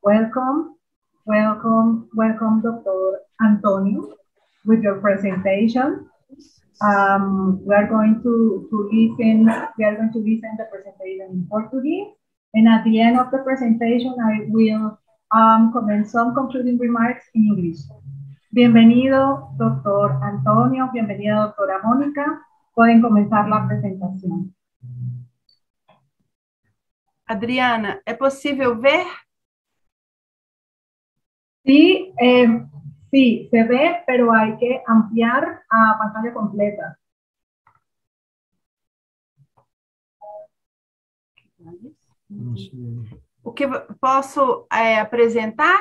Welcome, welcome, Dr. Antonio, with your presentation. We are going to listen the presentation in Portuguese, and at the end of the presentation, I will comment some concluding remarks in English. Bienvenido, doctor Antonio, bienvenida, doctora Mónica. Pueden comenzar la presentación. Adriana, ¿es possível ver? Sí, sí, se ve, pero hay que ampliar a pantalla completa. O que posso apresentar?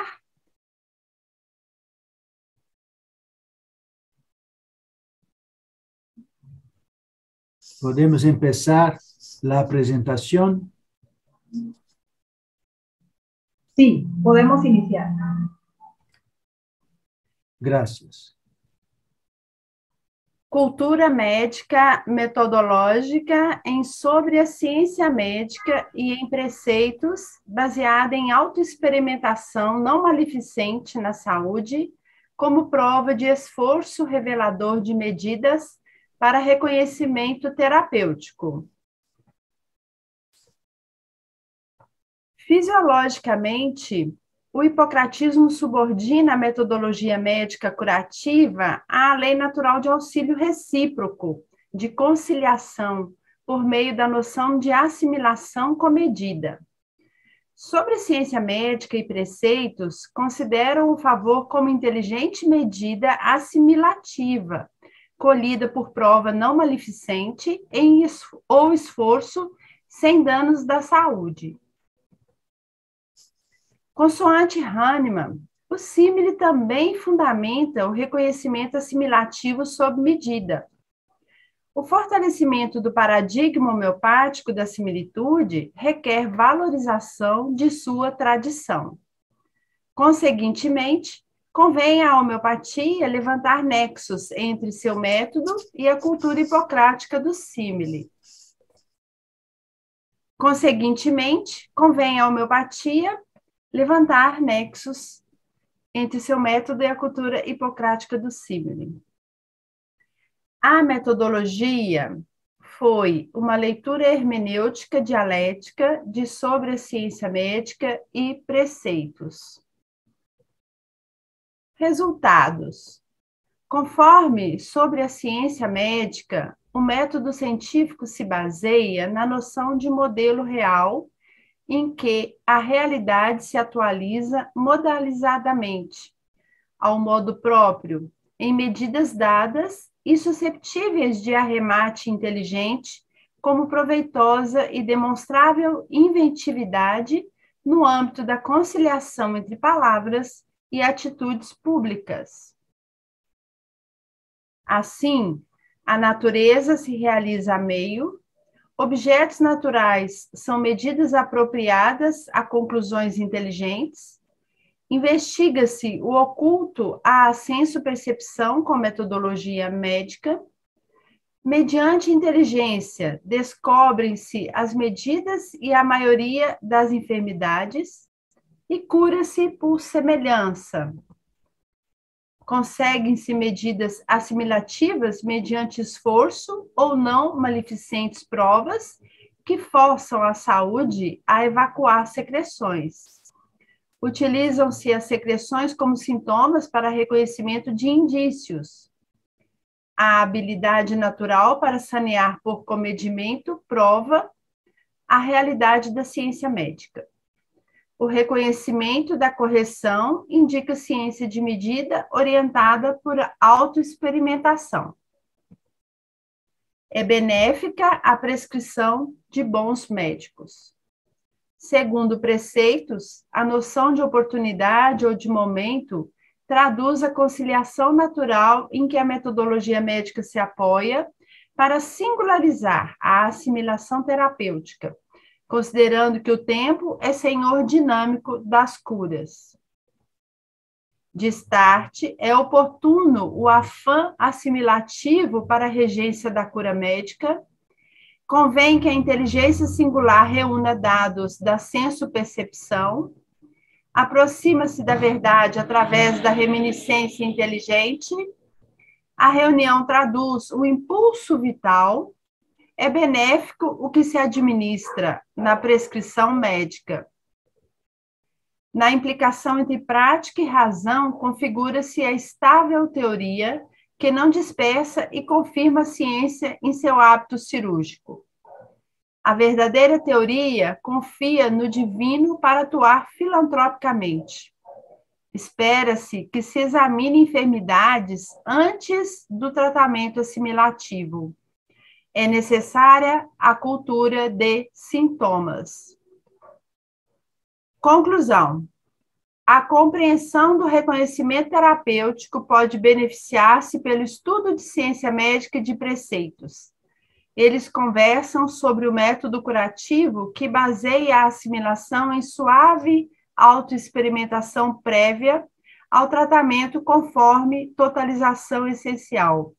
Podemos empezar la presentación. Sí, podemos iniciar. Gracias. Cultura médica metodológica sobre a ciência médica e em preceitos baseada em autoexperimentação não maleficente na saúde, como prova de esforço revelador de medidas para reconhecimento terapêutico. Fisiologicamente, o hipocratismo subordina a metodologia médica curativa à lei natural de auxílio recíproco, de conciliação, por meio da noção de assimilação comedida. Sobre ciência médica e preceitos, consideram o favor como inteligente medida assimilativa, colhida por prova não maleficente ou esforço sem danos da saúde. Consoante Hahnemann, o símile também fundamenta o reconhecimento assimilativo sob medida. O fortalecimento do paradigma homeopático da similitude requer valorização de sua tradição. Conseguintemente, convém à homeopatia levantar nexos entre seu método e a cultura hipocrática do símile. Conseguintemente, convém à homeopatia levantar nexos entre seu método e a cultura hipocrática do símile. A metodologia foi uma leitura hermenêutica dialética de sobre a ciência médica e preceitos. Resultados. Conforme sobre a ciência médica, o método científico se baseia na noção de modelo real em que a realidade se atualiza modalizadamente, ao modo próprio, em medidas dadas e susceptíveis de arremate inteligente, como proveitosa e demonstrável inventividade no âmbito da conciliação entre palavras e atitudes públicas. Assim, a natureza se realiza a meio, objetos naturais são medidas apropriadas a conclusões inteligentes, investiga-se o oculto à senso-percepção com metodologia médica, mediante inteligência descobrem-se as medidas e a maioria das enfermidades e cura-se por semelhança. Conseguem-se medidas assimilativas mediante esforço ou não maleficentes provas que forçam a saúde a evacuar secreções. Utilizam-se as secreções como sintomas para reconhecimento de indícios. A habilidade natural para sanear por comedimento prova a realidade da ciência médica. O reconhecimento da correção indica ciência de medida orientada por autoexperimentação. É benéfica a prescrição de bons médicos. Segundo preceitos, a noção de oportunidade ou de momento traduz a conciliação natural em que a metodologia médica se apoia para singularizar a assimilação terapêutica, considerando que o tempo é senhor dinâmico das curas. De start, é oportuno o afã assimilativo para a regência da cura médica. Convém que a inteligência singular reúna dados da senso-percepção, aproxima-se da verdade através da reminiscência inteligente, a reunião traduz o impulso vital, é benéfico o que se administra na prescrição médica. Na implicação entre prática e razão, configura-se a estável teoria que não dispersa e confirma a ciência em seu hábito cirúrgico. A verdadeira teoria confia no divino para atuar filantropicamente. Espera-se que se examine enfermidades antes do tratamento assimilativo. É necessária a cultura de sintomas. Conclusão. A compreensão do reconhecimento terapêutico pode beneficiar-se pelo estudo de ciência médica e de preceitos. Eles conversam sobre o método curativo que baseia a assimilação em suave autoexperimentação prévia ao tratamento conforme totalização essencial.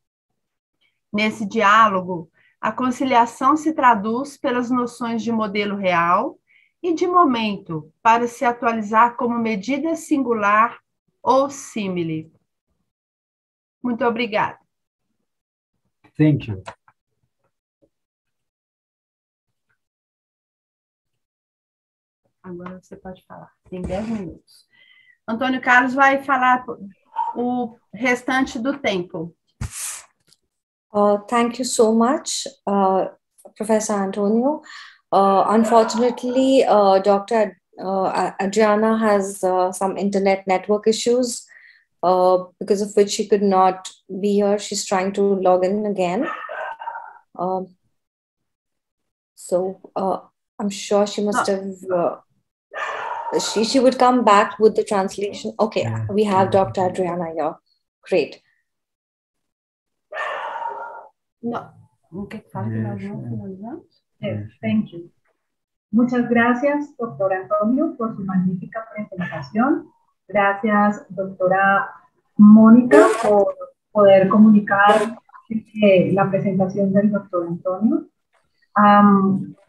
Nesse diálogo, a conciliação se traduz pelas noções de modelo real e de momento, para se atualizar como medida singular ou símile. Muito obrigada. Thank you. Agora você pode falar. Tem 10 minutos. Antônio Carlos vai falar o restante do tempo. Thank you so much, Professor Antonio. Unfortunately, Dr. Adriana has some internet network issues, because of which she could not be here. She's trying to log in again. I'm sure she must have... She would come back with the translation. Okay, we have Dr. Adriana here. Great. No. Yes, thank you. Muchas gracias, doctor Antonio, por su magnífica presentación. Gracias, doctora Mónica, por poder comunicar la presentación del doctor Antonio.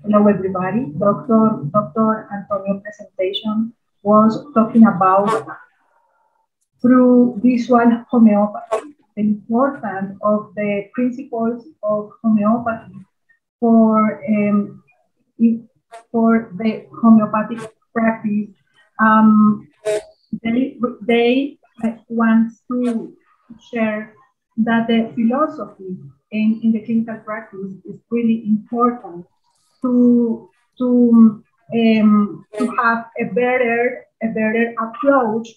Hello, everybody. Dr. Antonio's presentation was talking about, through visual homeopathy, the importance of the principles of homeopathy for the homeopathic practice. They want to share that the philosophy in the clinical practice is really important to have a better approach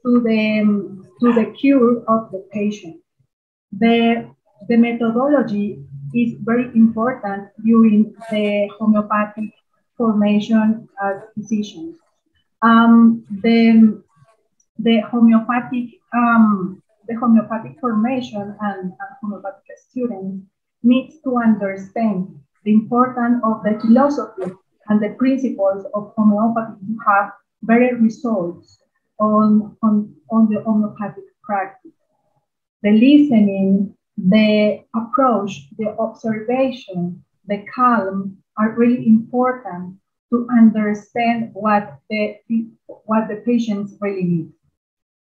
to the cure of the patient. The methodology is very important during the homeopathic formation as physicians. The homeopathic formation and homeopathic students needs to understand the importance of the philosophy and the principles of homeopathy to have better results on the homeopathic practice. The listening, the approach, the observation, the calm are really important to understand what the patients really need.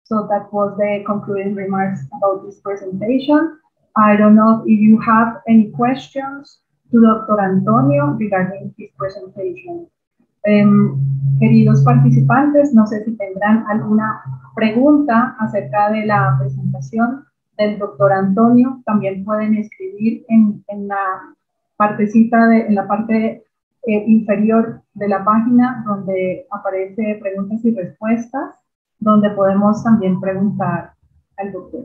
So that was the concluding remarks about this presentation. I don't know if you have any questions to Dr. Antonio regarding his presentation. Queridos participantes, no sé si tendrán alguna pregunta acerca de la presentación del Dr. Antonio. También pueden escribir en la partecita, en la parte inferior de la página donde aparece preguntas y respuestas, donde podemos también preguntar al doctor.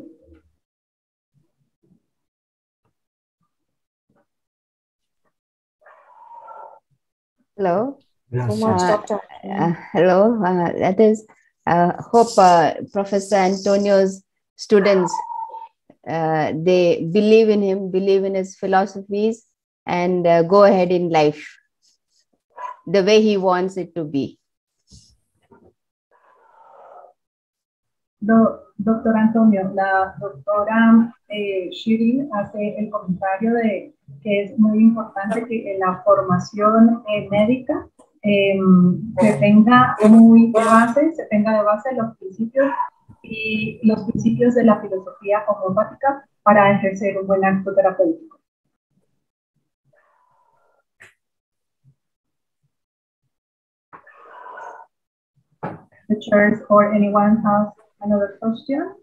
Hello. Dr. Hello. That is, hope Professor Antonio's students, they believe in him, believe in his philosophies, and go ahead in life the way he wants it to be. Doctor Antonio, la doctora Shirin hace el comentario de que es muy importante que en la formación médica que tenga muy de base, se tenga de base los principios de la filosofía homeopática para ejercer un buen acto terapéutico. The chairs or anyone has another question?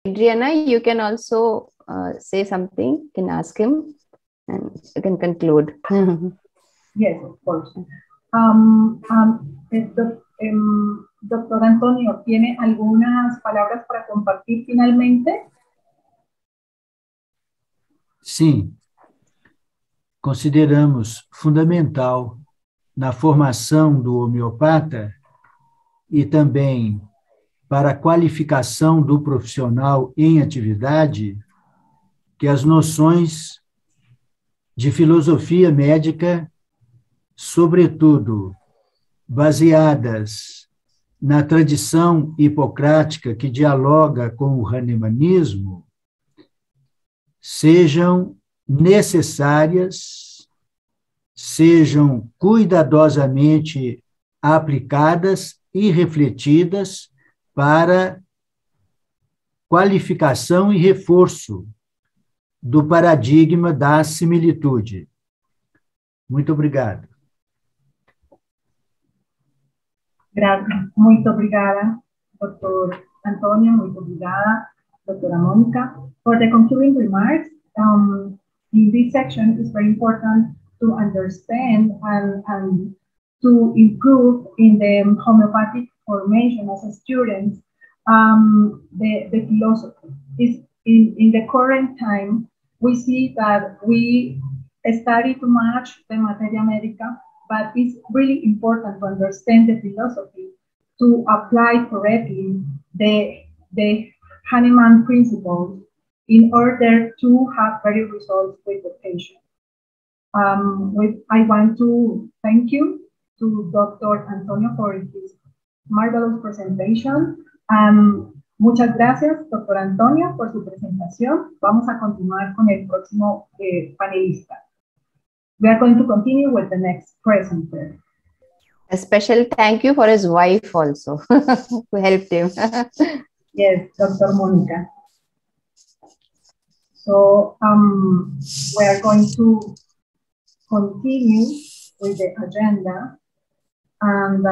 Adriana, you can also say something, you can ask him, and you can conclude. Yes, of course. Doctor Antonio, ¿tiene algunas palabras para compartir finalmente? Sim. Consideramos fundamental na formação do homeopata e também para a qualificação do profissional em atividade que as noções de filosofia médica, sobretudo baseadas na tradição hipocrática que dialoga com o hahnemannismo, sejam necessárias, sejam cuidadosamente aplicadas e refletidas para qualificação e reforço do paradigma da similitude. Muito obrigado. Muito obrigada, Dr. Antonio. Muito obrigada, Dra. Mónica. For the concluding remarks, in this section, it's very important to understand and to improve in the homeopathic formation as a student, the philosophy. Is in the current time, we see that we study too much the materia medica, but it's really important to understand the philosophy to apply correctly the Hahnemann principles in order to have better results with the patient. I want to thank you to Dr. Antonio for his marvelous presentation. Muchas gracias, Dr. Antonio, por su presentación. Vamos a continuar con el próximo panelista. We are going to continue with the next presenter. A special thank you for his wife also, who helped him. Yes, Dr. Mónica. So we are going to continue with the agenda, and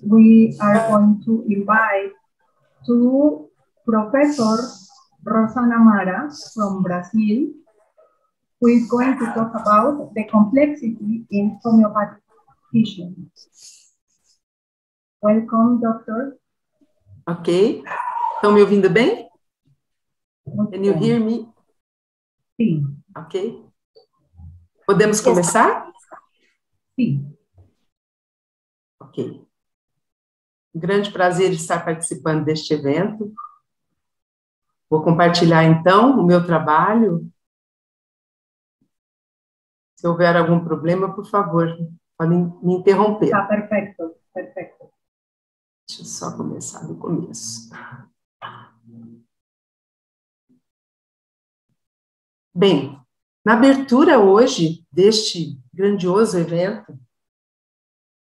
we are going to invite to Professor Rosana Mara from Brazil, who is going to talk about the complexity in homeopathic teaching. Welcome, doctor. Ok. Estão me ouvindo bem? Can you hear me? Sim. Ok. Podemos começar? Sim. Ok. Um grande prazer estar participando deste evento. Vou compartilhar, então, o meu trabalho. Se houver algum problema, por favor, podem me interromper. Tá, perfeito, perfeito. Deixa eu só começar do começo. Bem, na abertura hoje deste grandioso evento,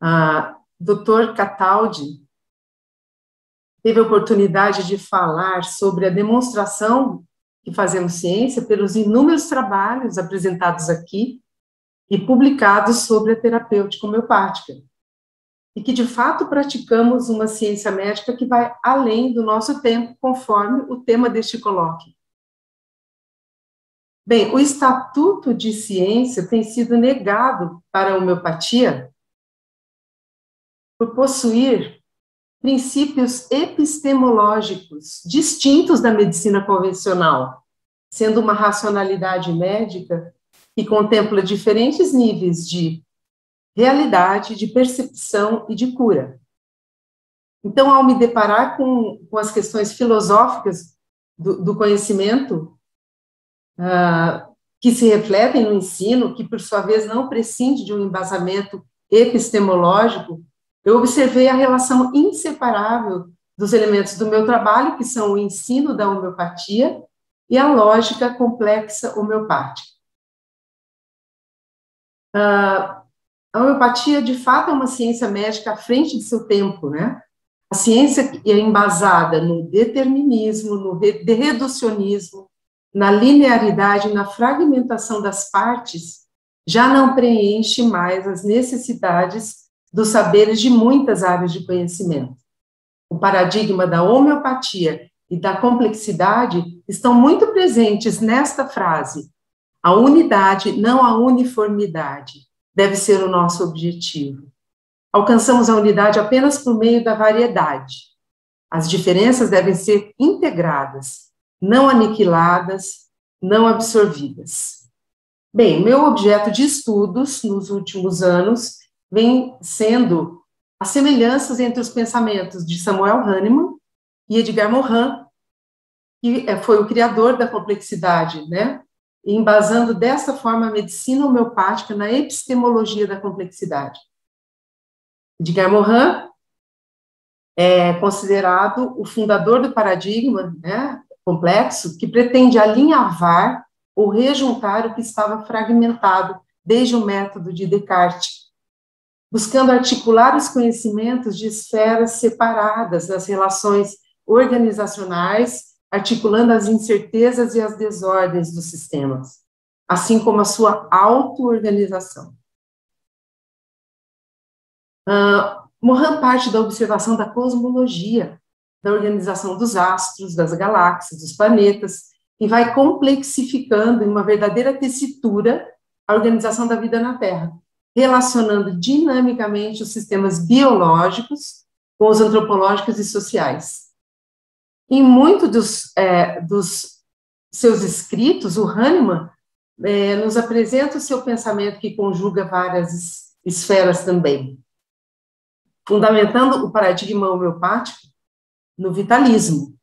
a Dr. Cataldi teve a oportunidade de falar sobre a demonstração que fazemos ciência pelos inúmeros trabalhos apresentados aqui e publicados sobre a terapêutica homeopática, e que, de fato, praticamos uma ciência médica que vai além do nosso tempo, conforme o tema deste colóquio. Bem, o Estatuto de Ciência tem sido negado para a homeopatia por possuir princípios epistemológicos distintos da medicina convencional, sendo uma racionalidade médica que contempla diferentes níveis de realidade, de percepção e de cura. Então, ao me deparar com as questões filosóficas do conhecimento, que se refletem no ensino, que, por sua vez, não prescinde de um embasamento epistemológico, eu observei a relação inseparável dos elementos do meu trabalho, que são o ensino da homeopatia e a lógica complexa homeopática. A homeopatia, de fato, é uma ciência médica à frente de seu tempo, né? A ciência é embasada no determinismo, no reducionismo, na linearidade, na fragmentação das partes, já não preenche mais as necessidades dos saberes de muitas áreas de conhecimento. O paradigma da homeopatia e da complexidade estão muito presentes nesta frase. A unidade, não a uniformidade, deve ser o nosso objetivo. Alcançamos a unidade apenas por meio da variedade. As diferenças devem ser integradas, não aniquiladas, não absorvidas. Bem, meu objeto de estudos nos últimos anos vem sendo as semelhanças entre os pensamentos de Samuel Hahnemann e Edgar Morin, que foi o criador da complexidade, né? Embasando dessa forma a medicina homeopática na epistemologia da complexidade. Edgar Morin é considerado o fundador do paradigma, né, complexo, que pretende alinhavar ou rejuntar o que estava fragmentado desde o método de Descartes, buscando articular os conhecimentos de esferas separadas das relações organizacionais, articulando as incertezas e as desordens dos sistemas, assim como a sua auto-organização. Morin parte da observação da cosmologia, da organização dos astros, das galáxias, dos planetas, e vai complexificando em uma verdadeira tessitura a organização da vida na Terra, relacionando dinamicamente os sistemas biológicos com os antropológicos e sociais. Em muitos dos seus escritos, o Hahnemann nos apresenta o seu pensamento que conjuga várias esferas também, fundamentando o paradigma homeopático no vitalismo.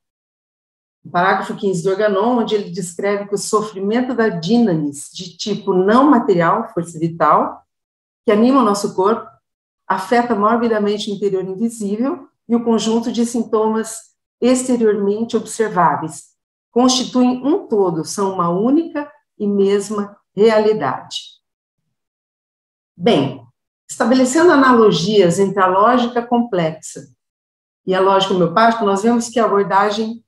No parágrafo 15 do Organon, onde ele descreve que o sofrimento da dinamis, de tipo não material, força vital, que anima o nosso corpo, afeta morbidamente o interior invisível e o conjunto de sintomas exteriormente observáveis, constituem um todo, são uma única e mesma realidade. Bem, estabelecendo analogias entre a lógica complexa e a lógica homeopática, nós vemos que a abordagem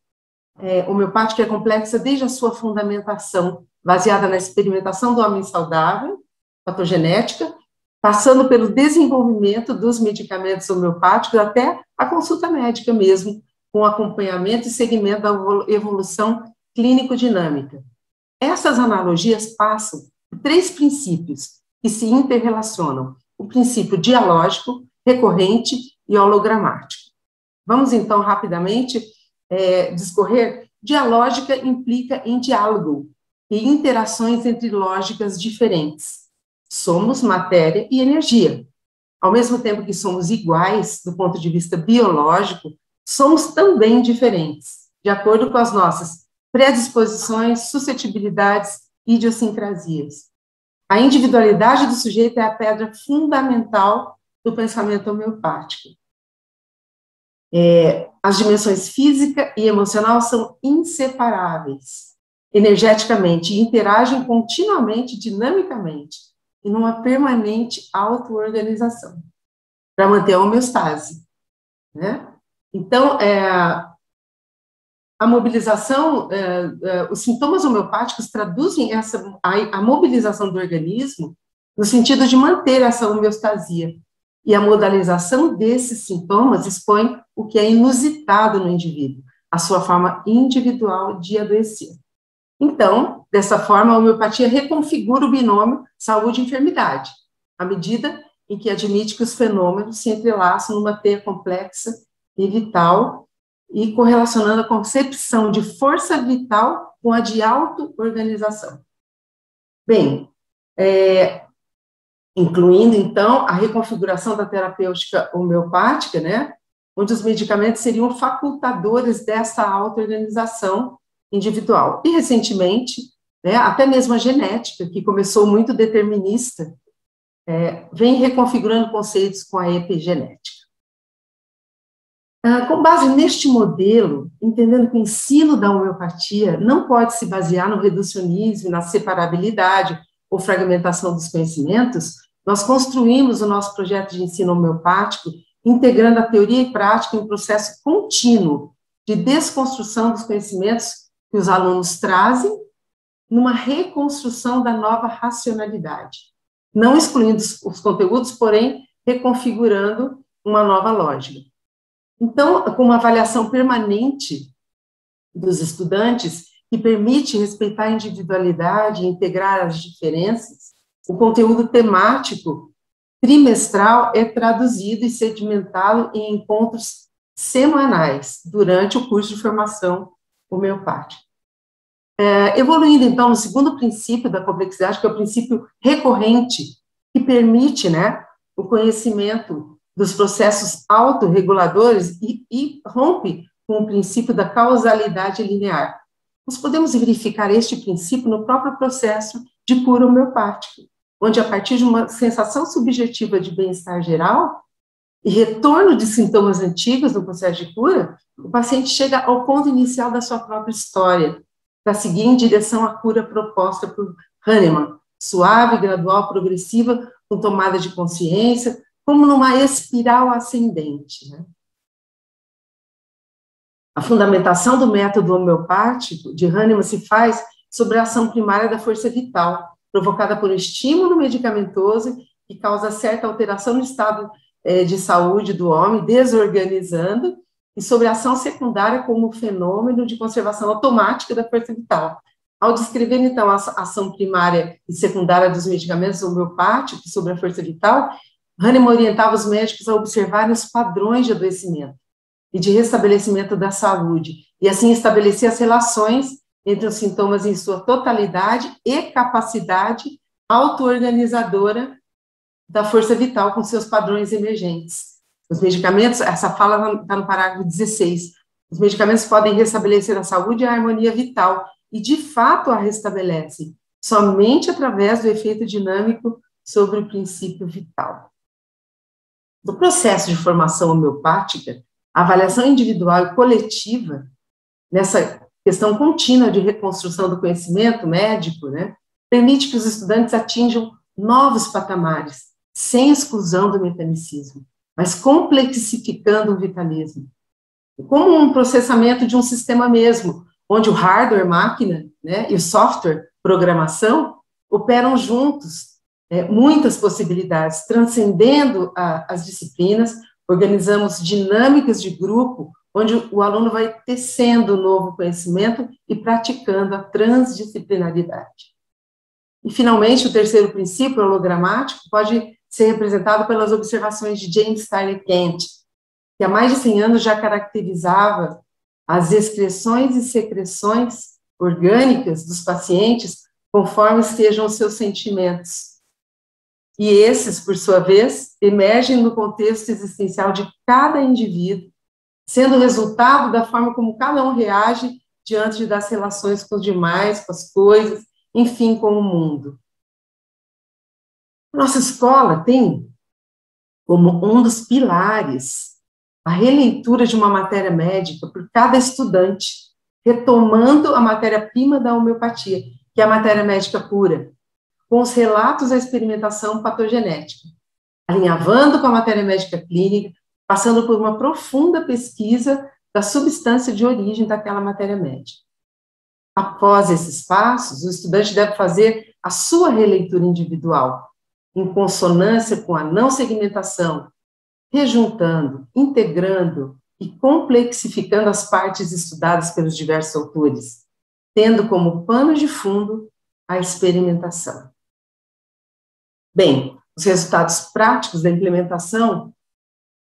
homeopática é complexa desde a sua fundamentação, baseada na experimentação do homem saudável, patogenética, passando pelo desenvolvimento dos medicamentos homeopáticos até a consulta médica mesmo, com acompanhamento e seguimento da evolução clínico-dinâmica. Essas analogias passam por 3 princípios que se interrelacionam: o princípio dialógico, recorrente e hologramático. Vamos, então, rapidamente discorrer. Dialógica implica em diálogo e interações entre lógicas diferentes. Somos matéria e energia. Ao mesmo tempo que somos iguais do ponto de vista biológico, somos também diferentes, de acordo com as nossas predisposições, suscetibilidades e idiosincrasias. A individualidade do sujeito é a pedra fundamental do pensamento homeopático. As dimensões física e emocional são inseparáveis, energeticamente, e interagem continuamente, dinamicamente, e numa permanente auto-organização, para manter a homeostase, né? Então, a mobilização, os sintomas homeopáticos traduzem a mobilização do organismo no sentido de manter essa homeostasia, e a modalização desses sintomas expõe o que é inusitado no indivíduo, a sua forma individual de adoecer. Então, dessa forma, a homeopatia reconfigura o binômio saúde e enfermidade, à medida em que admite que os fenômenos se entrelaçam numa teia complexa e vital, e correlacionando a concepção de força vital com a de auto-organização. Bem, incluindo, então, a reconfiguração da terapêutica homeopática, né, onde os medicamentos seriam facultadores dessa auto-organização individual. E, recentemente, né, até mesmo a genética, que começou muito determinista, vem reconfigurando conceitos com a epigenética. Com base neste modelo, entendendo que o ensino da homeopatia não pode se basear no reducionismo, na separabilidade ou fragmentação dos conhecimentos, nós construímos o nosso projeto de ensino homeopático, integrando a teoria e prática em um processo contínuo de desconstrução dos conhecimentos que os alunos trazem, numa reconstrução da nova racionalidade, não excluindo os conteúdos, porém reconfigurando uma nova lógica. Então, com uma avaliação permanente dos estudantes, que permite respeitar a individualidade e integrar as diferenças, o conteúdo temático trimestral é traduzido e sedimentado em encontros semanais durante o curso de formação homeopática. Evoluindo, então, no segundo princípio da complexidade, que é o princípio recorrente, que permite, né, o conhecimento dos processos autorreguladores e rompe com o princípio da causalidade linear. Nós podemos verificar este princípio no próprio processo de cura homeopática, onde, a partir de uma sensação subjetiva de bem-estar geral e retorno de sintomas antigos no processo de cura, o paciente chega ao ponto inicial da sua própria história, para seguir em direção à cura proposta por Hahnemann, suave, gradual, progressiva, com tomada de consciência, como numa espiral ascendente, né? A fundamentação do método homeopático de Hahnemann se faz sobre a ação primária da força vital, provocada por um estímulo medicamentoso que causa certa alteração no estado de saúde do homem, desorganizando, e sobre a ação secundária como fenômeno de conservação automática da força vital. Ao descrever, então, a ação primária e secundária dos medicamentos homeopáticos sobre a força vital, Hahnemann orientava os médicos a observarem os padrões de adoecimento e de restabelecimento da saúde, e assim estabelecer as relações entre os sintomas em sua totalidade e capacidade auto-organizadora da força vital com seus padrões emergentes. Os medicamentos, essa fala está no parágrafo 16, os medicamentos podem restabelecer a saúde e a harmonia vital, e de fato a restabelecem, somente através do efeito dinâmico sobre o princípio vital. No processo de formação homeopática, a avaliação individual e coletiva, nessa questão contínua de reconstrução do conhecimento médico, né, permite que os estudantes atinjam novos patamares, sem exclusão do mecanicismo, mas complexificando o vitalismo, como um processamento de um sistema mesmo, onde o hardware, máquina, né, e o software, programação, operam juntos, muitas possibilidades, transcendendo as disciplinas, organizamos dinâmicas de grupo, onde o aluno vai tecendo novo conhecimento e praticando a transdisciplinaridade. E, finalmente, o terceiro princípio, hologramático, pode ser representado pelas observações de James Tyler Kent, que há mais de 100 anos já caracterizava as excreções e secreções orgânicas dos pacientes conforme sejam os seus sentimentos. E esses, por sua vez, emergem no contexto existencial de cada indivíduo, sendo resultado da forma como cada um reage diante das relações com os demais, com as coisas, enfim, com o mundo. Nossa escola tem como um dos pilares a releitura de uma matéria médica por cada estudante, retomando a matéria-prima da homeopatia, que é a matéria médica pura, com os relatos da experimentação patogenética, alinhavando com a matéria médica clínica, passando por uma profunda pesquisa da substância de origem daquela matéria médica. Após esses passos, o estudante deve fazer a sua releitura individual, em consonância com a não segmentação, rejuntando, integrando e complexificando as partes estudadas pelos diversos autores, tendo como pano de fundo a experimentação. Bem, os resultados práticos da implementação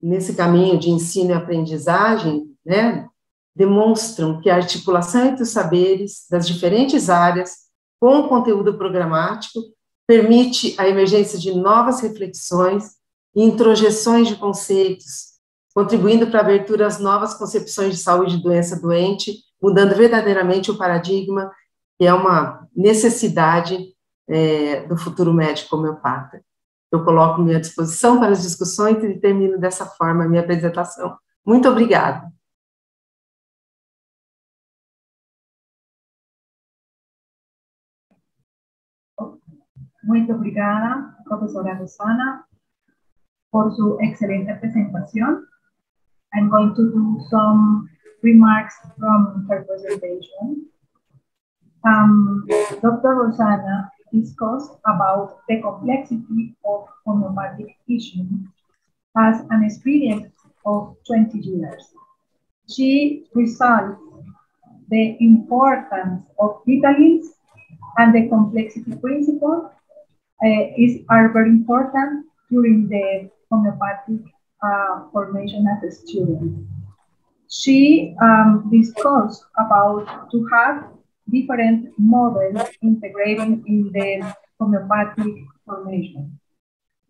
nesse caminho de ensino e aprendizagem, né, demonstram que a articulação entre os saberes das diferentes áreas com o conteúdo programático permite a emergência de novas reflexões e introjeções de conceitos, contribuindo para a abertura às novas concepções de saúde e doença doente, mudando verdadeiramente o paradigma, que é uma necessidade do futuro médico homeopata. Eu coloco-me à disposição para as discussões e termino dessa forma a minha apresentação. Muito obrigada. Muito obrigada, profesora Rosana, por su excelente presentación. I'm going to do some remarks from her presentation. Dr. Rosana discussed about the complexity of homeopathic teaching as an experience of 20 years. She resolved the importance of vitalins and the complexity principle are very important during the homeopathic formation as a student. She discussed about to have different models integrated in the homeopathic formation.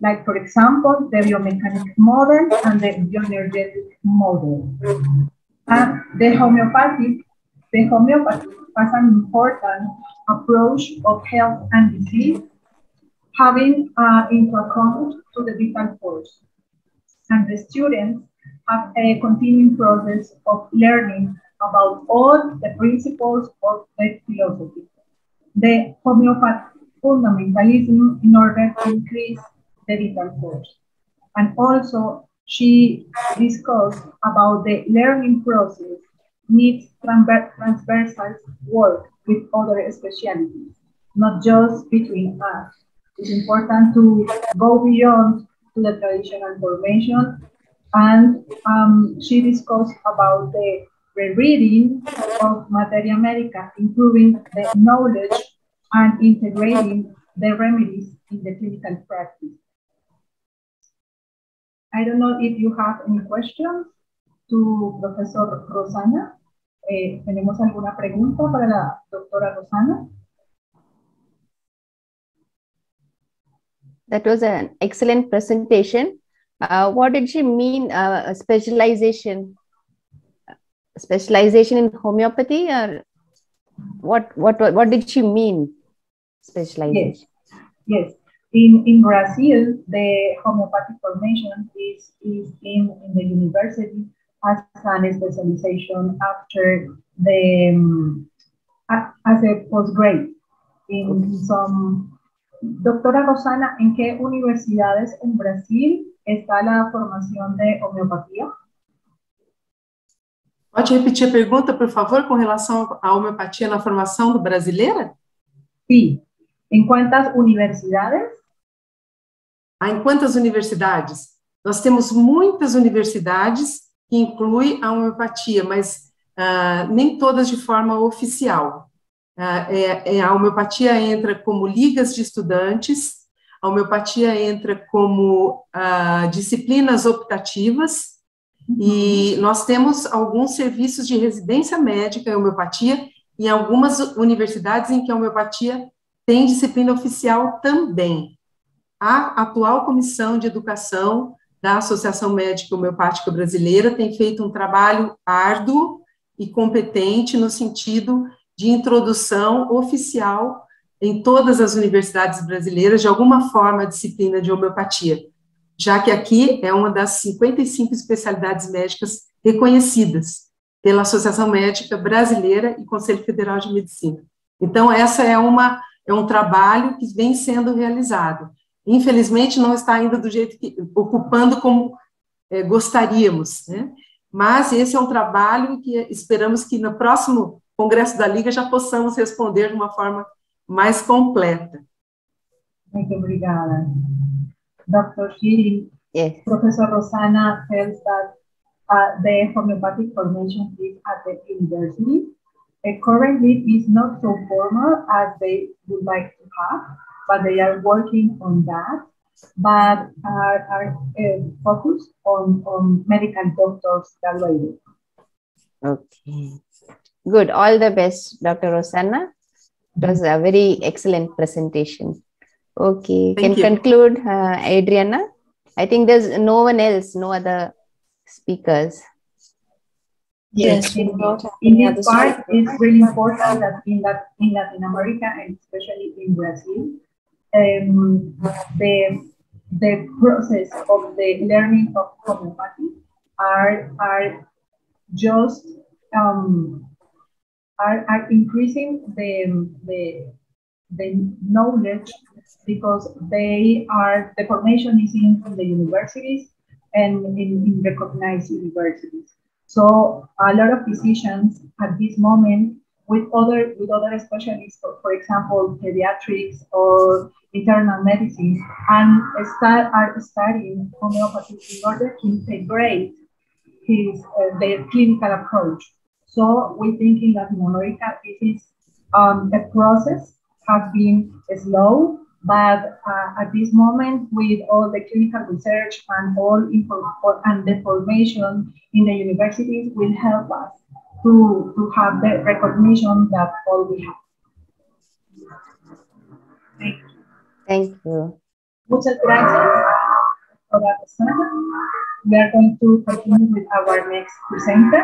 Like, for example, the biomechanic model and the bioenergetic model. The homeopathy has an important approach of health and disease, having into account to the vital force. And the students have a continuing process of learning about all the principles of the philosophy. The homeopathic fundamentalism in order to increase the vital force. And also, she discussed about the learning process needs transversal work with other specialties, not just between us. It's important to go beyond to the traditional formation, and she discussed about the rereading of Materia Medica, improving the knowledge and integrating the remedies in the clinical practice. I don't know if you have any questions to Professor Rosana. ¿Tenemos alguna pregunta para la doctora Rosana? That was an excellent presentation. What did she mean, specialization? Specialization in homeopathy, or what did she mean, specialization? Yes. In Brazil, the homeopathic formation is in the university as an specialization after the as a postgrad in some. Doctora Rosana, ¿en qué universidades en Brasil está la formación de homeopatía? Pode repetir a pergunta, por favor, com relação à homeopatia na formação do brasileira? Sí. ¿En cuántas universidades? Em quantas universidades? Nós temos muitas universidades que incluem a homeopatia, mas nem todas de forma oficial. A homeopatia entra como ligas de estudantes, a homeopatia entra como disciplinas optativas, e nós temos alguns serviços de residência médica em homeopatia, e algumas universidades em que a homeopatia tem disciplina oficial também. A atual Comissão de Educação da Associação Médica Homeopática Brasileira tem feito um trabalho árduo e competente no sentido de introdução oficial em todas as universidades brasileiras, de alguma forma, a disciplina de homeopatia, já que aqui é uma das 55 especialidades médicas reconhecidas pela Associação Médica Brasileira e Conselho Federal de Medicina. Então, essa é um trabalho que vem sendo realizado. Infelizmente, não está ainda do jeito que, ocupando como gostaríamos, né? Mas esse é um trabalho que esperamos que no próximo Congresso da Liga já possamos responder de uma forma mais completa. Muito obrigada. Dr. Shiri, Yes. Professor Rosana tells that the homeopathic formation is at the university. Currently, it's not so formal as they would like to have, but they are working on that, but are focused on medical doctors graduated. Okay. Good. All the best, Dr. Rosana. It was a very excellent presentation. Okay. Thank you. Conclude, Adriana. I think there's no one else, no other speakers. Yes, in this part, it's really important that in Latin America, and especially in Brazil, the process of the learning of homeopathy are just are increasing the knowledge because the formation is in the universities and in recognized universities. So a lot of physicians at this moment with other specialists, for example, pediatrics or internal medicine, and are studying homeopathy in order to integrate their clinical approach. So we're thinking that in America, this is the process has been slow, but at this moment, with all the clinical research and and the formation in the universities, will help us to have the recognition that all we have. Thank you. Thank you. Muchas gracias. We are going to continue with our next presenter.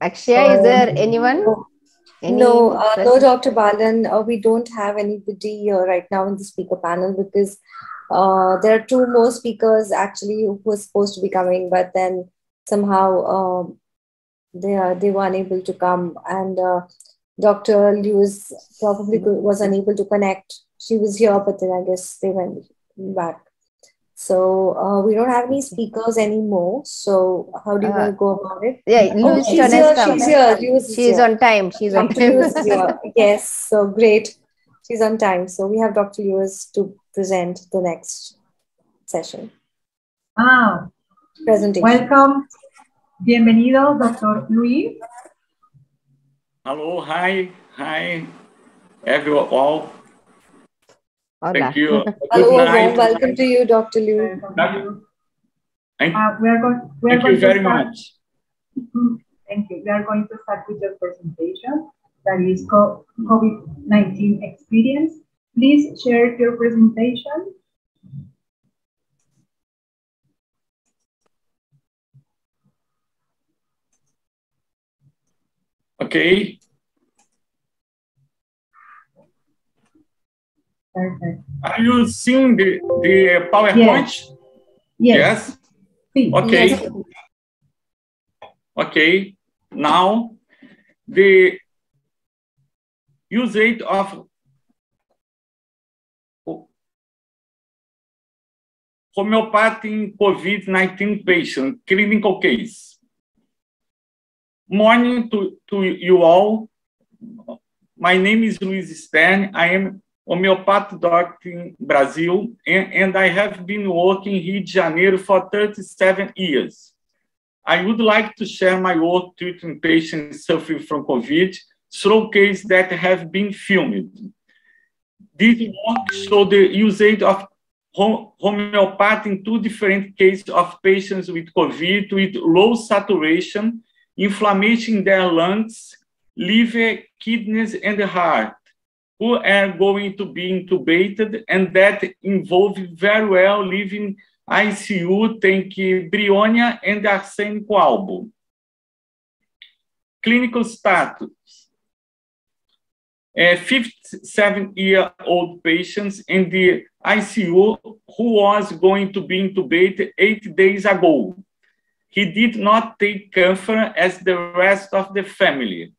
Akshaya, is there anyone? No, Dr. Balan, we don't have anybody right now in the speaker panel because there are two more speakers actually who were supposed to be coming, but then somehow they were unable to come, and Dr. Lewis probably was unable to connect. She was here, but then I guess they went back. So we don't have any speakers anymore. So how do you want to go about it? Yeah, Lewis, she's here. She's on time. She's on time. Lewis is here. Yes, so great. She's on time. So we have Dr. Lewis to present the next session. Presentation. Welcome. Bienvenido, Dr. Luis. Hello, hi, everyone. Thank you. Hello, welcome to you, Dr. Liu. Thank you Thank very much. you. We are going to start with your presentation that is called COVID-19 experience. Please share your presentation. Okay. Perfect. Are you seeing the PowerPoint? Yes. Okay. Yes. Okay. Now, the usage of homeopathy in COVID-19 patient clinical case. Morning to you all. My name is Luis Stern. I am homeopathic doctor in Brazil, and I have been working in Rio de Janeiro for 37 years. I would like to share my work treating patients suffering from COVID through cases that have been filmed. This work shows the usage of homeopathy in two different cases of patients with COVID with low saturation, inflammation in their lungs, liver, kidneys, and heart, who are going to be intubated and that involve very well living ICU, think bryonia and arsenico albo. Clinical status. 57-year-old patient in the ICU who was going to be intubated 8 days ago. He did not take camphor as the rest of the family.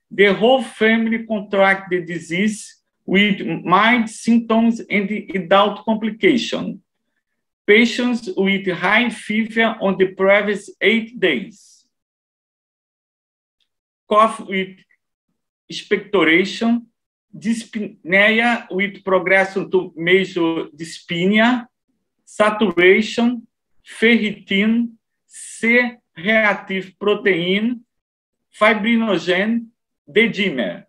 The whole family contracted the disease with mild symptoms and adult complication. Patients with high fever on the previous 8 days. Cough with expectoration, dyspnea with progression to major dyspnea, saturation, ferritin, C-reactive protein, fibrinogen, D-dimer.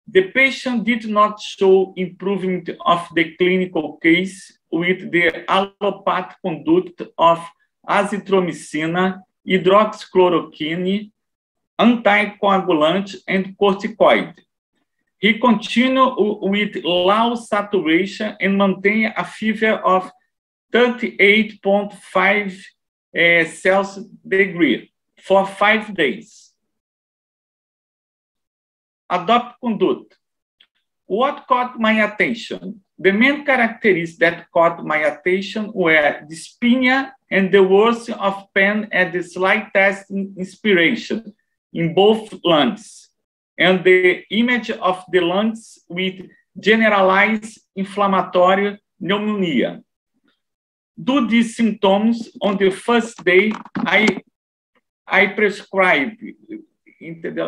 The patient did not show improvement of the clinical case with the allopathic conduct of azithromycin, hydroxychloroquine, anticoagulant, and corticoid. He continued with low saturation and maintained a fever of 38.5 Celsius degree for 5 days. Adopt conduct. What caught my attention? The main characteristics that caught my attention were dyspnea and the worsening of pain at the slightest inspiration in both lungs, and the image of the lungs with generalized inflammatory pneumonia. Due to these symptoms, on the first day, I prescribed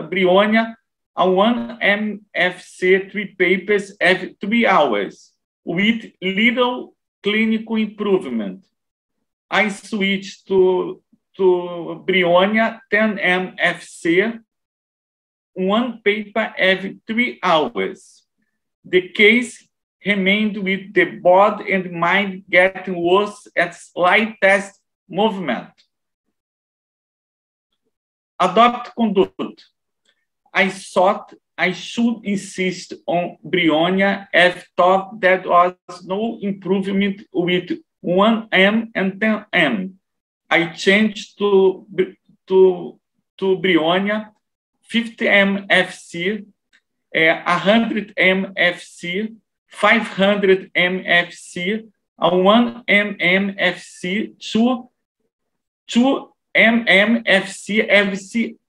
Brionia, a 1 mfc 3 papers every 3 hours, with little clinical improvement. I switched to Brionia 10 mfc, 1 paper every 3 hours. The case remained with the body and mind getting worse at slightest movement. Adopt conduct. I thought I should insist on Brionia as thought there was no improvement with 1 m and 10 m. I changed to Brionia 50 mfc, 100 mfc, 500 mfc, 1 mmfc, 2 mmfc every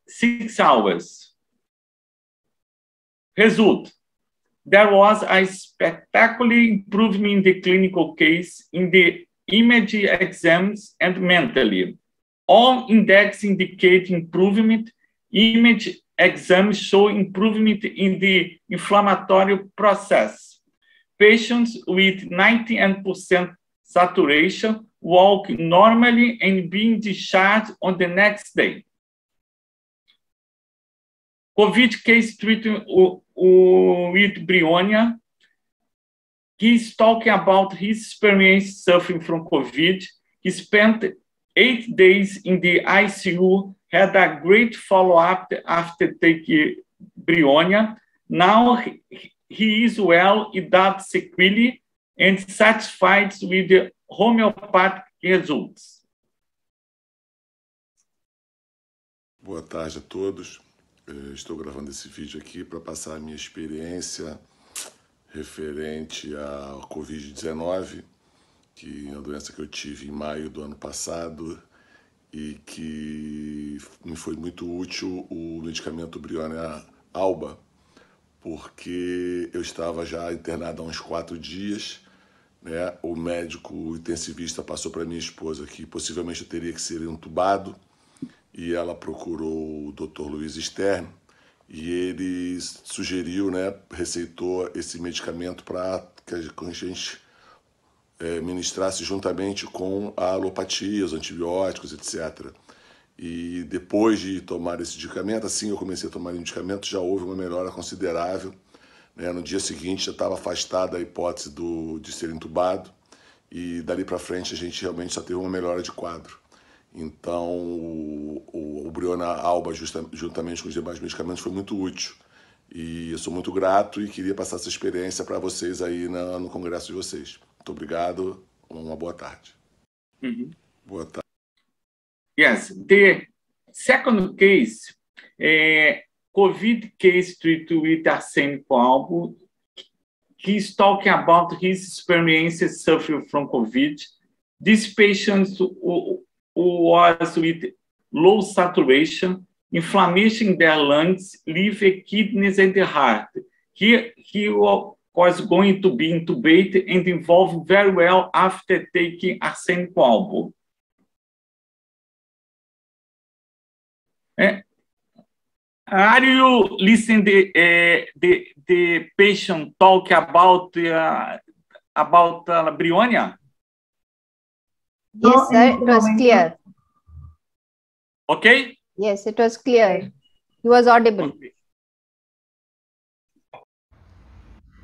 6 hours. Result: there was a spectacular improvement in the clinical case, in the image exams, and mentally. All index indicate improvement. Image exams show improvement in the inflammatory process. Patients with 90% saturation walk normally and being discharged on the next day. COVID case treatment with Brionia. He is talking about his experience suffering from COVID. He spent 8 days in the ICU, had a great follow-up after taking Brionia. Now he is well without sequelae and satisfied with the homeopathic results. Boa tarde a todos. Estou gravando esse vídeo aqui para passar a minha experiência referente à Covid-19, que é uma doença que eu tive em maio do ano passado e que me foi muito útil o medicamento Brionia Alba, porque eu estava já internado há uns 4 dias, né? O médico intensivista passou para minha esposa que possivelmente eu teria que ser entubado, e ela procurou o Dr. Luiz Stern e ele sugeriu, né, receitou esse medicamento para que a gente ministrasse juntamente com a alopatia, os antibióticos, etc. E depois de tomar esse medicamento, assim eu comecei a tomar o medicamento, já houve uma melhora considerável, né? No dia seguinte já estava afastada a hipótese de ser entubado e dali para frente a gente realmente só teve uma melhora de quadro. Então, o Brionia Alba, juntamente com os demais medicamentos, foi muito útil. E eu sou muito grato e queria passar essa experiência para vocês aí no congresso de vocês. Muito obrigado, uma boa tarde. Boa tarde. Yes, the second case, COVID case treated with arsenic alba. He's talking about his experiences suffering from COVID. These patients was with low saturation, inflammation in their lungs, liver, kidneys, and the heart. He was going to be intubated and involved very well after taking arsenic alba. Are you listening the patient talk about Brionia? Yes, sir, it was clear. Okay? Yes, it was clear. He was audible.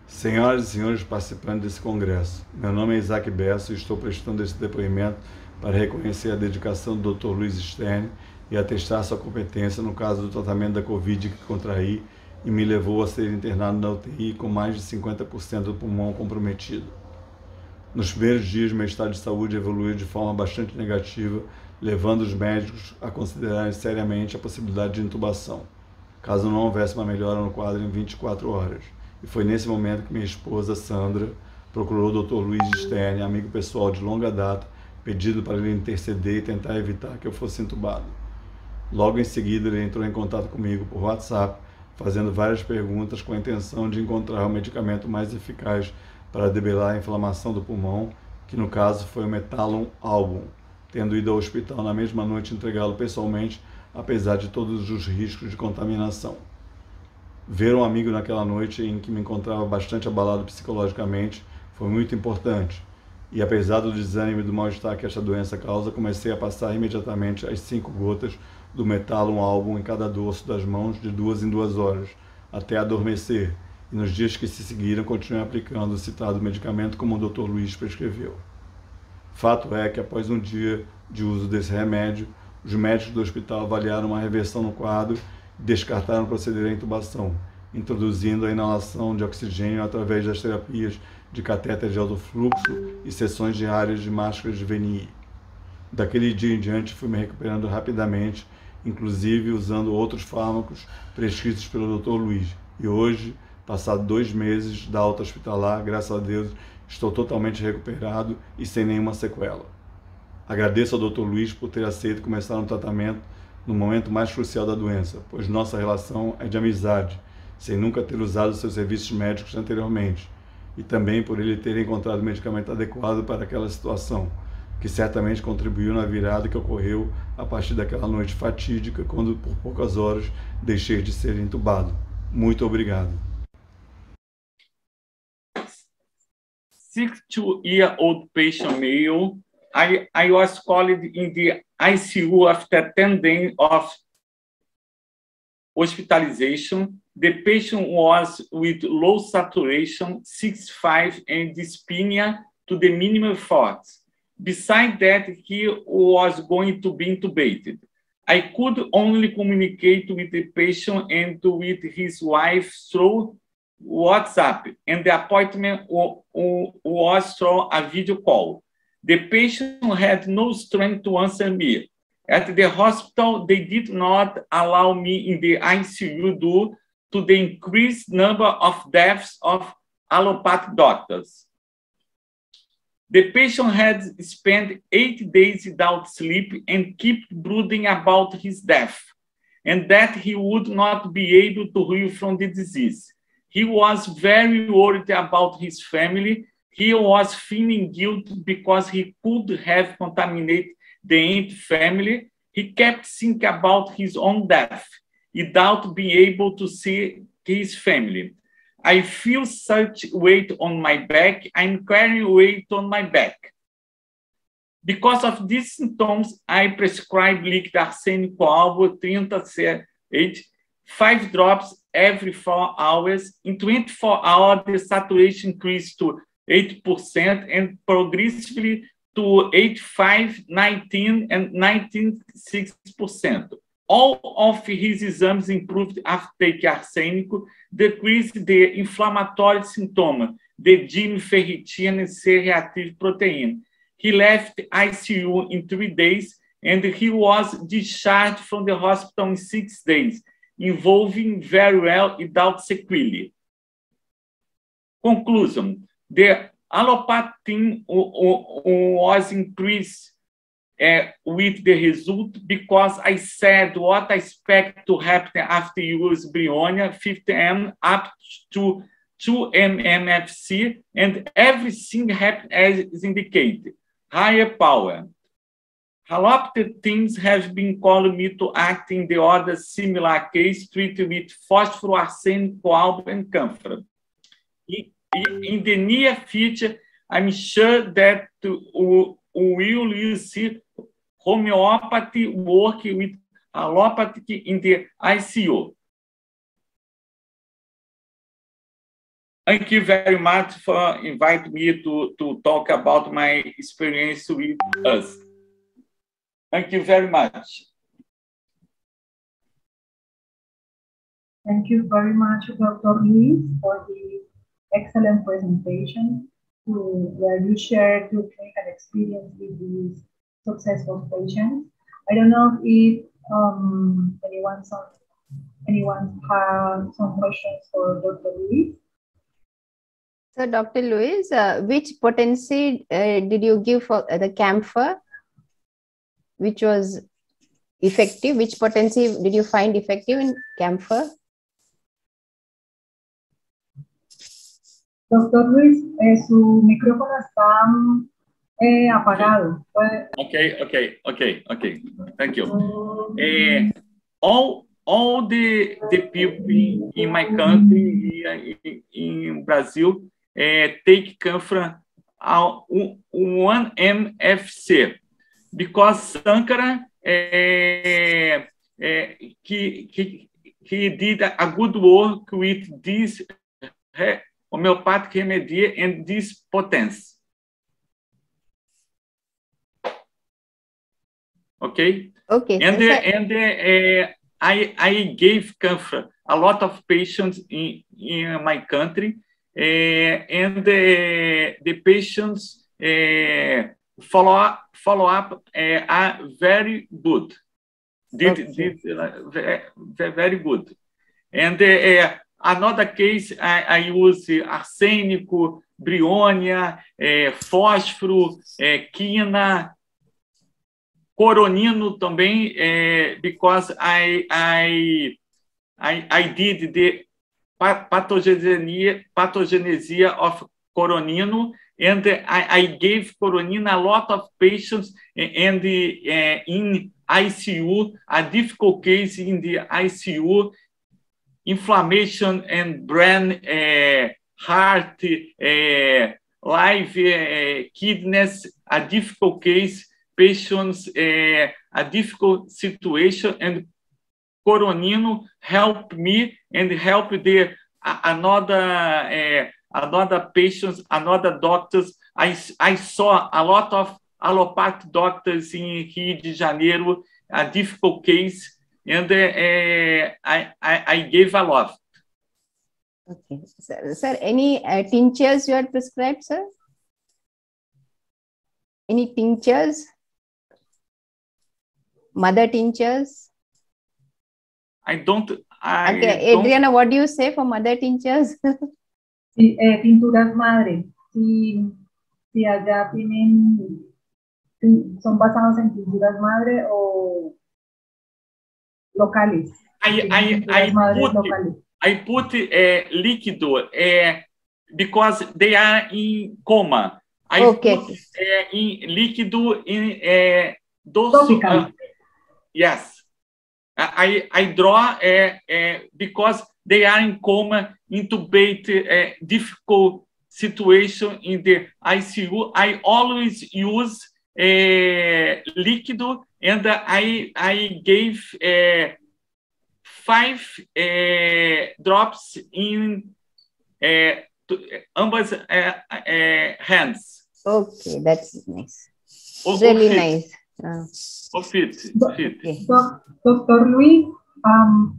Senhoras e senhores participantes desse congresso, meu nome é Isaac Besso e estou prestando esse depoimento para reconhecer a dedicação do Dr. Luiz Stern e atestar sua competência no caso do tratamento da Covid que contraí e me levou a ser internado na UTI com mais de 50% do pulmão comprometido. Nos primeiros dias, meu estado de saúde evoluiu de forma bastante negativa, levando os médicos a considerarem seriamente a possibilidade de intubação, caso não houvesse uma melhora no quadro em 24 horas. E foi nesse momento que minha esposa, Sandra, procurou o Dr. Luiz Stern, amigo pessoal de longa data, pedindo para ele interceder e tentar evitar que eu fosse entubado. Logo em seguida, ele entrou em contato comigo por WhatsApp, fazendo várias perguntas com a intenção de encontrar o medicamento mais eficaz para debelar a inflamação do pulmão, que no caso foi o Metalon Album, tendo ido ao hospital na mesma noite entregá-lo pessoalmente, apesar de todos os riscos de contaminação. Ver um amigo naquela noite em que me encontrava bastante abalado psicologicamente foi muito importante. E apesar do desânimo e do mal-estar que esta doença causa, comecei a passar imediatamente as 5 gotas do Metalon Album em cada dorso das mãos de 2 em 2 horas, até adormecer. E nos dias que se seguiram, continuei aplicando o citado medicamento como o Dr. Luiz prescreveu. Fato é que após um dia de uso desse remédio, os médicos do hospital avaliaram uma reversão no quadro e descartaram proceder à intubação, introduzindo a inalação de oxigênio através das terapias de catéter de alto fluxo e sessões diárias de máscaras de VNI. Daquele dia em diante fui me recuperando rapidamente, inclusive usando outros fármacos prescritos pelo Dr. Luiz. E hoje, passado 2 meses da alta hospitalar, graças a Deus, estou totalmente recuperado e sem nenhuma sequela. Agradeço ao Dr. Luiz por ter aceito começar um tratamento no momento mais crucial da doença, pois nossa relação é de amizade, sem nunca ter usado seus serviços médicos anteriormente, e também por ele ter encontrado o medicamento adequado para aquela situação, que certamente contribuiu na virada que ocorreu a partir daquela noite fatídica, quando por poucas horas deixei de ser entubado. Muito obrigado. 62-year-old patient male. I was called in the ICU after 10 days of hospitalization. The patient was with low saturation, 6.5, and dyspnea to the minimum effort. Besides that, he was going to be intubated. I could only communicate with the patient and with his wife through WhatsApp, and the appointment was through a video call. The patient had no strength to answer me. At the hospital, they did not allow me in the ICU due to the increased number of deaths of allopathic doctors. The patient had spent 8 days without sleep and kept brooding about his death, and that he would not be able to heal from the disease. He was very worried about his family. He was feeling guilt because he could have contaminated the entire family. He kept thinking about his own death without being able to see his family. I feel such weight on my back. I'm carrying weight on my back. Because of these symptoms, I prescribe liquid arsenic albo 30 5 drops every 4 hours. In 24 hours, the saturation increased to 8% and progressively to 85, 19, and 96%. All of his exams improved after taking arsenic, decreased the inflammatory symptom, the gene ferritin and C-reactive protein. He left ICU in 3 days, and he was discharged from the hospital in 6 days, evolving very well without sequelae. Conclusion: the allopathy was increased with the result because I said what I expect to happen after use Brionia 50M up to 2 mmFC, and everything happened as indicated. Higher power. Allopathy teams have been called me to act in the other similar case treated with phosphoroarsenic, alb, and camphor. In the near future, I'm sure that we will see homeopathy work with allopathy in the ICU. Thank you very much for inviting me to talk about my experience with us. Thank you very much. Thank you very much, Dr. Luis, for the excellent presentation where you shared your clinical experience with these successful patients. I don't know if anyone has some questions for Dr. Luis. So, Dr. Luis, which potency did you give for the camphor, which was effective? Which potency did you find effective in camphor? Doctor Luis, su micrófono está apagado. Okay. Thank you. All the people in my country, in Brazil, take Canfra 1-MFC, because Sankara he did a good work with this homeopathic remedy and this potence. Okay. And I gave Canfra a lot of patients in my country, and the patients follow up are very good. Very good. And another case, I use arsênico, brionia, fósforo, quina, coronino também, because I did the pathogenesia of coronino, and I gave coronino a lot of patients, and in ICU, a difficult case in the ICU, inflammation and brain, heart, live, kidneys, a difficult case, patients, a difficult situation, and coronino helped me and helped another patients, another doctors. I saw a lot of allopathic doctors in Rio de Janeiro, a difficult case, and I gave a lot. Okay. Sir, any tinctures you had prescribed, sir? Any tinctures? Mother tinctures? Okay, Adriana, what do you say for mother tinctures? Sí, tinturas madre. Si allá tienen, son basados en tinturas madre o locales. I put líquido because they are in coma. I put in líquido in yes. I draw because they are in coma, intubate, difficult situation in the ICU. I always use líquido, and I gave 5 drops in ambas hands. Okay, that's nice. Really nice. Doctor Luis,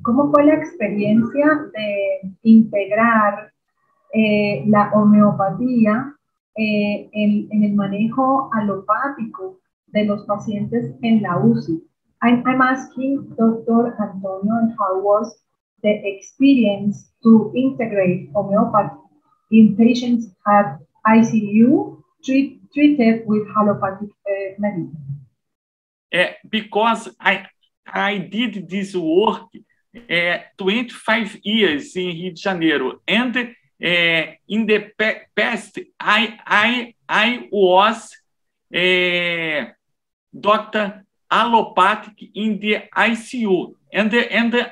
¿cómo fue la experiencia de integrar la homeopatía en el manejo alopático de los pacientes en la UCI? I'm asking Dr. Antonio, how was the experience to integrate homeopathy in patients at ICU treated with allopathic medicine? Because I did this work 25 years in Rio de Janeiro, and in the past I was doctor allopathic in the ICU, and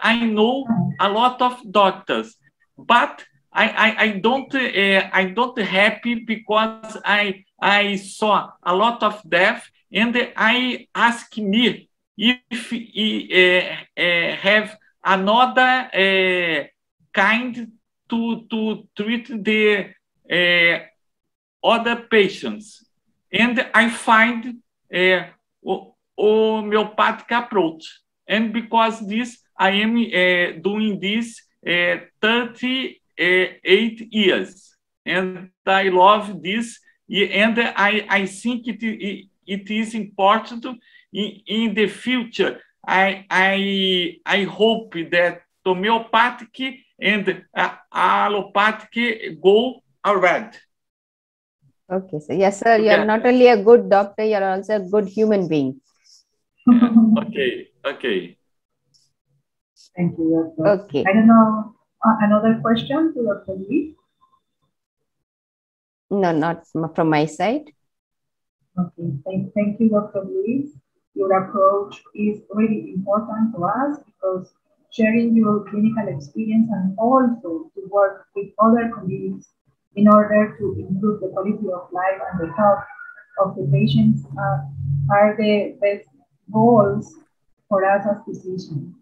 I know a lot of doctors, but I don't happy because I saw a lot of death, and I ask me if he have another kind to treat the other patients, and I find homeopathic approach, and because this I am doing this 38 years, and I love this, and I think it is important in the future. I hope that homeopathic and allopathic go already. Okay, so yes, sir, you are not only a good doctor, you are also a good human being. Okay. Thank you, Doctor. Okay. I don't know, another question to Dr. Lee? No, not from my side. Okay, thank you, Dr. Luis. Your approach is really important to us because sharing your clinical experience and also to work with other colleagues in order to improve the quality of life and the health of the patients are the best goals for us as physicians.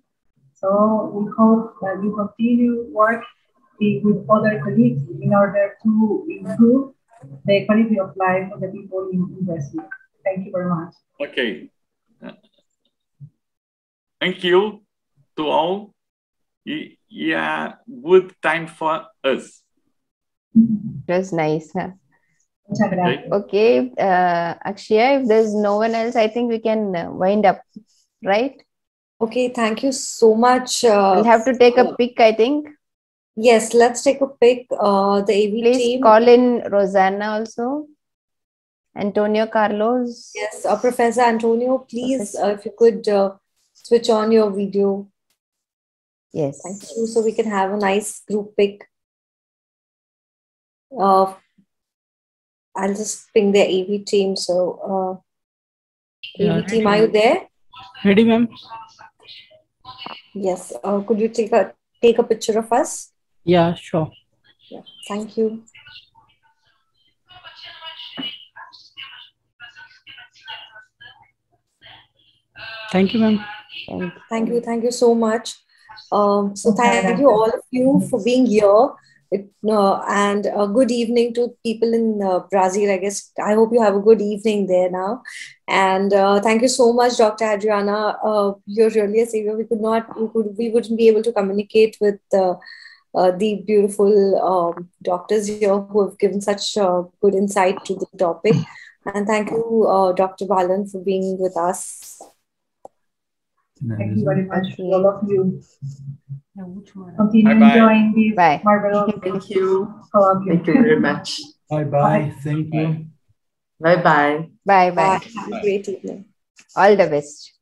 So we hope that you continue work with other colleagues in order to improve the quality of life of the people in Brazil. Thank you very much. Okay. Thank you to all. Yeah, good time for us. It was nice. Huh? Okay, Akshaya, if there's no one else, I think we can wind up, right? Okay, thank you so much. We'll have to take a pic, I think. Yes, let's take a pic. The AV Please team. Call in Rosanna also. Antonio Carlos. Yes, Professor Antonio, please, if you could switch on your video. Yes. Thank you. So we can have a nice group pic. I'll just ping the AV team. So, AV team, are you there? Ready, ma'am? Yes. Could you take a picture of us? Yeah, sure. Yeah. Thank you. Thank you, ma'am. Thank you so much. So thank you all of you for being here. And a good evening to people in Brazil. I guess I hope you have a good evening there now. And thank you so much, Dr. Adriana. You're really a savior. We wouldn't be able to communicate with the beautiful doctors here who have given such good insight to the topic. And thank you, Dr. Balan, for being with us. Thank you very much, all of you. Continue enjoying this marvelous. Thank you. Colloquium. Thank you very much. Bye-bye. Thank you. Bye-bye. Bye-bye. Have a great evening. All the best.